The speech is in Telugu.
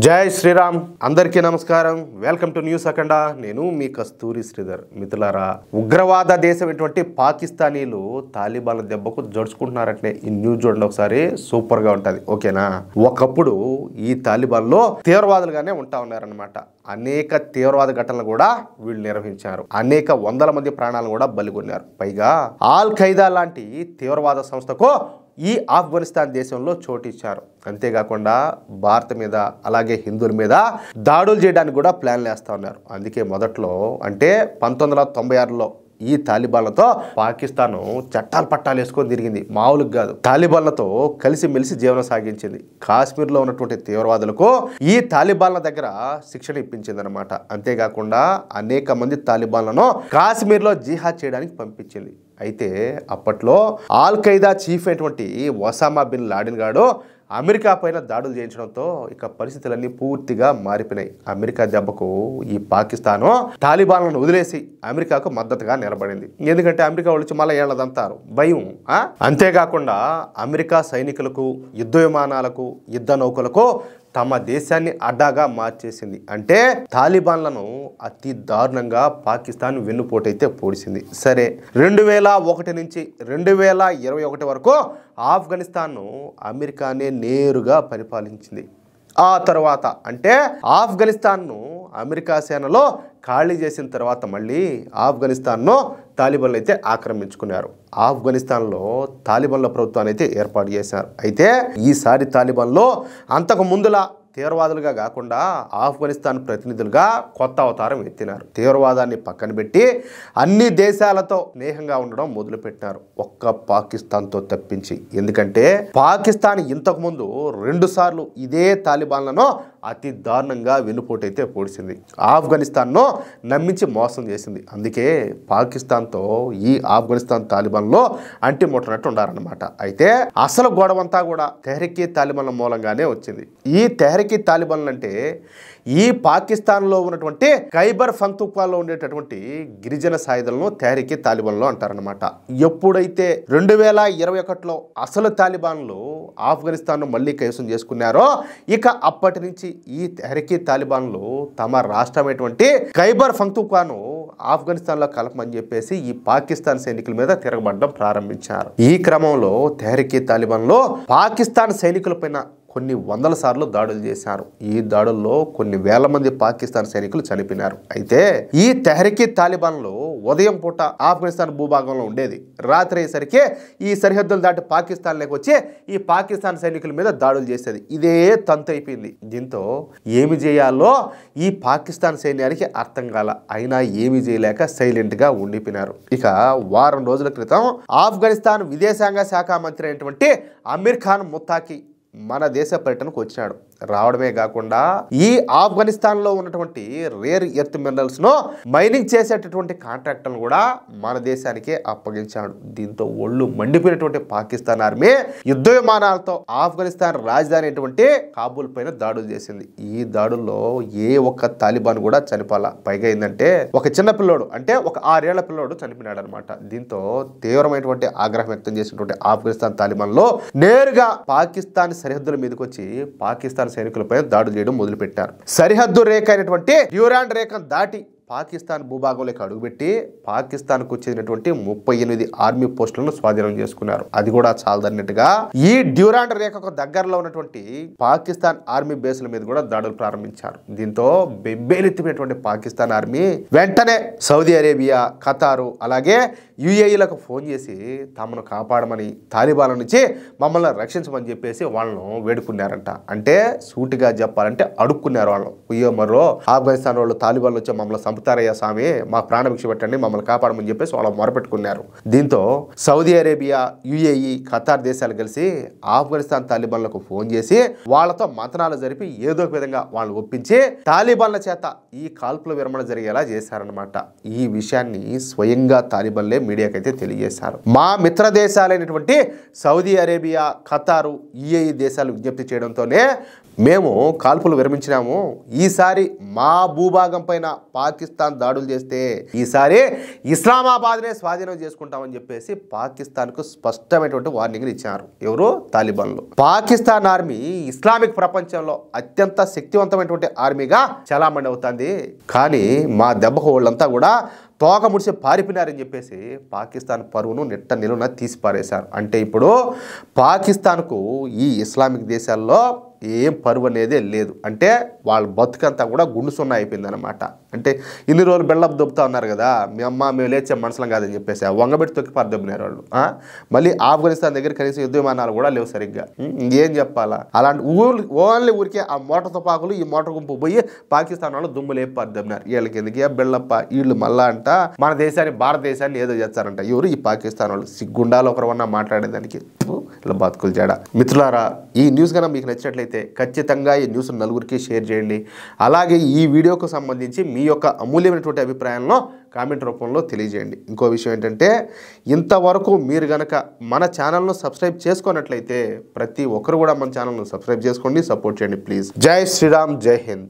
జై శ్రీరామ్ అందరికీ నమస్కారం వెల్కమ్ టు న్యూస్ అఖండ నేను మీ కస్తూరి శ్రీధర్ మిత్రులారా ఉగ్రవాద దేశం ఇటువంటి పాకిస్తానీలు తాలిబాన్ల దెబ్బకు జడుచుకుంటున్నారంటే ఈ న్యూస్ చూడండి ఒకసారి సూపర్ గా ఉంటది ఓకేనా ఒకప్పుడు ఈ తాలిబాన్లో తీవ్రవాదులుగానే ఉంటా ఉన్నారన్నమాట అనేక తీవ్రవాద ఘటనలు కూడా వీళ్ళు నిర్వహించారు అనేక వందల మంది ప్రాణాలను కూడా బలిగొన్నారు పైగా ఆల్ ఖైదా లాంటి తీవ్రవాద సంస్థకు ఈ ఆఫ్ఘనిస్తాన్ దేశంలో చోటిచ్చారు అంతేకాకుండా భారత్ మీద అలాగే హిందువుల మీద దాడులు చేయడానికి కూడా ప్లాన్లు వేస్తూ ఉన్నారు అందుకే మొదట్లో అంటే 1996లో ఈ తాలిబాన్లతో పాకిస్తాన్ చట్టాలు పట్టాలు వేసుకొని తిరిగింది మామూలుగా కాదు తాలిబాన్లతో కలిసిమెలిసి జీవనం సాగించింది కాశ్మీర్లో ఉన్నటువంటి తీవ్రవాదులకు ఈ తాలిబాన్ల దగ్గర శిక్షణ ఇప్పించింది అనమాట అంతేకాకుండా అనేక మంది తాలిబాన్లను కాశ్మీర్లో జిహాద్ చేయడానికి పంపించింది అయితే అప్పట్లో ఆల్ ఖైదా చీఫ్ అయినటువంటి ఒసామా బిన్ లాడెన్ గాడు అమెరికా పైన దాడులు చేయించడంతో ఇక పరిస్థితులన్నీ పూర్తిగా మారిపోయినాయి అమెరికా దెబ్బకు ఈ పాకిస్తాను తాలిబాన్లను వదిలేసి అమెరికాకు మద్దతుగా నిలబడింది ఎందుకంటే అమెరికా వాళ్ళు మళ్ళీ ఏళ్ళదంటారు భయం అంతేకాకుండా అమెరికా సైనికులకు యుద్ధ విమానాలకు యుద్ధ నౌకలకు తమ దేశాన్ని అడ్డాగా మార్చేసింది అంటే తాలిబాన్లను అతి దారుణంగా పాకిస్తాన్ వెన్నుపోటైతే పొడిచింది సరే 2001 నుంచి 2021 వరకు ఆఫ్ఘనిస్తాన్ను అమెరికానే నేరుగా పరిపాలించింది ఆ తర్వాత అంటే ఆఫ్ఘనిస్తాన్ను అమెరికా సేనలో ఖాళీ చేసిన తర్వాత మళ్ళీ ఆఫ్ఘనిస్తాన్ను తాలిబాన్లు అయితే ఆక్రమించుకున్నారు ఆఫ్ఘనిస్తాన్లో తాలిబాన్ల ప్రభుత్వాన్ని అయితే ఏర్పాటు చేశారు అయితే ఈసారి తాలిబాన్లో అంతకు ముందులా తీవ్రవాదులుగా కాకుండా ఆఫ్ఘనిస్తాన్ ప్రతినిధులుగా కొత్త అవతారం ఎత్తినారు తీవ్రవాదాన్ని పక్కన పెట్టి అన్ని దేశాలతో స్నేహంగా ఉండడం మొదలుపెట్టినారు ఒక్క పాకిస్తాన్తో తప్పించి ఎందుకంటే పాకిస్తాన్ ఇంతకుముందు 2 సార్లు ఇదే తాలిబాన్లను అతి దారుణంగా వెన్నుపోటైతే పొడిచింది ఆఫ్ఘనిస్తాన్ను నమ్మించి మోసం చేసింది అందుకే పాకిస్తాన్తో ఈ ఆఫ్ఘనిస్తాన్ తాలిబాన్లో అంటిముట్టనట్టు ఉండారన్నమాట అయితే అసలు గొడవంతా కూడా తెహ్రీక్ తాలిబాన్ల మూలంగానే వచ్చింది ఈ తెహ్రీక్ తాలిబాన్లు అంటే ఈ పాకిస్తాన్లో ఉన్నటువంటి ఖైబర్ పఖ్తూన్ఖ్వాలో ఉండేటటువంటి గిరిజన సాయుధులను తెహ్రీక్ తాలిబాన్లు అంటారనమాట ఎప్పుడైతే 2021లో అసలు తాలిబాన్లు ఆఫ్ఘనిస్తాన్ను మళ్ళీ కైవసం చేసుకున్నారో ఇక అప్పటి నుంచి ఈ తెహ్రీక్ తాలిబాన్లు తమ రాష్ట్రమైనటువంటి ఖైబర్ పఖ్తూన్ఖ్వాను ఆఫ్ఘనిస్తాన్లో కలపమని చెప్పేసి ఈ పాకిస్తాన్ సైనికుల మీద తిరగబడడం ప్రారంభించారు ఈ క్రమంలో తెహ్రీక్ తాలిబాన్లో పాకిస్తాన్ సైనికులపైన కొన్ని వందల సార్లు దాడులు చేశారు ఈ దాడుల్లో కొన్ని వేల మంది పాకిస్తాన్ సైనికులు చనిపోయినారు అయితే ఈ తెహ్రీక్ తాలిబాన్లు ఉదయం పూట ఆఫ్ఘనిస్తాన్ భూభాగంలో ఉండేది రాత్రి అయ్యేసరికి ఈ సరిహద్దులు దాటి పాకిస్తాన్లోకి వచ్చి ఈ పాకిస్తాన్ సైనికుల మీద దాడులు చేసేది ఇదే తంతు అయిపోయింది దీంతో ఏమి చేయాలో ఈ పాకిస్తాన్ సైన్యానికి అర్థం కాల అయినా ఏమి చేయలేక సైలెంట్గా ఉండిపోయినారు ఇక వారం రోజుల క్రితం ఆఫ్ఘనిస్తాన్ విదేశాంగ శాఖ మంత్రి అయినటువంటి అమీర్ ఖాన్ ముత్తాకి మన దేశ పర్యటనకు వచ్చినాడు రావడమే కాకుండా ఈ ఆఫ్ఘనిస్తాన్లో ఉన్నటువంటి రేర్ ఎర్త్ మినరల్స్ ను మైనింగ్ చేసేటటువంటి కాంట్రాక్టర్లను కూడా మన దేశానికే అప్పగించాడు దీంతో ఒళ్ళు మండిపోయినటువంటి పాకిస్తాన్ ఆర్మీ యుద్ధ విమానాలతో ఆఫ్ఘనిస్తాన్ రాజధాని అయినటువంటి కాబూల్ పైన దాడులు చేసింది ఈ దాడుల్లో ఏ ఒక్క తాలిబాన్ కూడా చనిపోలా పైగా ఏంటంటే ఒక చిన్న పిల్లోడు అంటే ఒక 6 ఏళ్ల పిల్లోడు చనిపోయినాడు అనమాట దీంతో తీవ్రమైనటువంటి ఆగ్రహం వ్యక్తం చేసినటువంటి ఆఫ్ఘనిస్తాన్ తాలిబాన్లో నేరుగా పాకిస్తాన్ సరిహద్దుల మీదకి వచ్చి పాకిస్తాన్ సైనికులపై దాడులు చేయడం మొదలుపెట్టారు సరిహద్దు రేఖ అయినటువంటి డ్యూరాండ్ రేఖను దాటి పాకిస్తాన్ భూభాగంలోకి అడుగుపెట్టి పాకిస్తాన్కు చెందినటువంటి 38 ఆర్మీ పోస్టులను స్వాధీనం చేసుకున్నారు అది కూడా చాలదన్నట్టుగా ఈ డ్యూరాండ్ రేఖకు దగ్గరలో ఉన్నటువంటి పాకిస్తాన్ ఆర్మీ బేస్ల మీద కూడా దాడులు ప్రారంభించారు దీంతో బెబ్బేలెత్తినటువంటి పాకిస్తాన్ ఆర్మీ వెంటనే సౌదీ అరేబియా ఖతారు అలాగే యుఏఈలకు ఫోన్ చేసి తమను కాపాడమని తాలిబాన్ల నుంచి మమ్మల్ని రక్షించమని చెప్పేసి వాళ్ళను వేడుకున్నారంట అంటే సూటిగా చెప్పాలంటే అడుక్కున్నారు వాళ్ళు అయ్యో మరో ఆఫ్ఘనిస్తాన్ వాళ్ళు తాలిబాన్లు వచ్చి మమ్మల్ని చంపుతారయ్యా స్వామి మా ప్రాణభిక్ష పెట్టండి మమ్మల్ని కాపాడమని చెప్పేసి వాళ్ళు మొరపెట్టుకున్నారు దీంతో సౌదీ అరేబియా యుఏఈ ఖతార్ దేశాలు కలిసి ఆఫ్ఘనిస్తాన్ తాలిబాన్లకు ఫోన్ చేసి వాళ్ళతో మంతనాలు జరిపి ఏదో ఒక విధంగా వాళ్ళు ఒప్పించి తాలిబాన్ల చేత ఈ కాల్పుల విరమణ జరిగేలా చేశారనమాట ఈ విషయాన్ని స్వయంగా తాలిబాన్లే మీడియాకైతే తెలియజేశారు మా మిత్ర దేశాలైనటువంటి సౌదీ అరేబియా ఖతారు యుఏఈ దేశాలు విజ్ఞప్తి చేయడంతోనే మేము కాల్పులు విరమించినాము, ఈసారి మా భూభాగం పైన పాకిస్తాన్ దాడులు చేస్తే ఈసారి ఇస్లామాబాద్నే స్వాధీనం చేసుకుంటామని చెప్పేసి పాకిస్తాన్కు స్పష్టమైనటువంటి వార్నింగ్లు ఇచ్చారు. ఎవరు? తాలిబాన్లు. పాకిస్తాన్ ఆర్మీ ఇస్లామిక్ ప్రపంచంలో అత్యంత శక్తివంతమైనటువంటి ఆర్మీగా చలామణి అవుతుంది. కానీ మా దెబ్బకు వాళ్ళంతా కూడా తోక ముడిసి పారిపోయినారని చెప్పేసి పాకిస్తాన్ పరువును నిట్ట నిలువున తీసి పారేశారు. అంటే ఇప్పుడు పాకిస్తాన్కు ఈ ఇస్లామిక్ దేశాల్లో ఏం పరువు అనేదే లేదు. అంటే వాళ్ళ బతుకంతా కూడా గుండు సున్నా అయిపోయింది అనమాట. అంటే ఇన్ని రోజులు బెల్లప్ దొబ్బుతా ఉన్నారు కదా, మీ అమ్మ మేము లేచే మనుషులం కాదని చెప్పేసి వంగబెట్టి తొక్కి పారదొబ్బినారు వాళ్ళు. మళ్ళీ ఆఫ్ఘనిస్తాన్ దగ్గర కనీసం యుద్ధ విమానాలు కూడా లేవు సరిగ్గా. ఇంకేం చెప్పాలా? అలాంటి ఓన్లీ ఊరికే ఆ మోటార్ తుపాకులు ఈ మోటార్ గుంపు పోయి పాకిస్తాన్ వాళ్ళు దుమ్ము లేపి పారదొబ్బినారు. వీళ్ళకి ఎందుకే బెల్లప్ప, వీళ్ళు మళ్ళా అంట మన దేశాన్ని భారతదేశాన్ని ఏదో చేస్తారంట. ఎవరు? ఈ పాకిస్తాన్ వాళ్ళు. సిగ్గుండాలో ఒకరన్నా మాట్లాడేదానికి ఇలా బతుకులు చేయడా. మిత్రులారా, ఈ న్యూస్ కన్నా మీకు నచ్చినట్లయితే ఖచ్చితంగా ఈ న్యూస్ నలుగురికి షేర్ చేయండి. అలాగే ఈ వీడియోకు సంబంధించి మీ యొక్క అమూల్యమైనటువంటి అభిప్రాయాలను కామెంట్ రూపంలో తెలియజేయండి. ఇంకో విషయం ఏంటంటే, ఇంతవరకు మీరు గనక మన ఛానల్ను సబ్స్క్రైబ్ చేసుకున్నట్లయితే ప్రతి ఒక్కరు కూడా మన ఛానల్ను సబ్స్క్రైబ్ చేసుకోండి, సపోర్ట్ చేయండి ప్లీజ్. జై శ్రీరామ్, జై హింద్.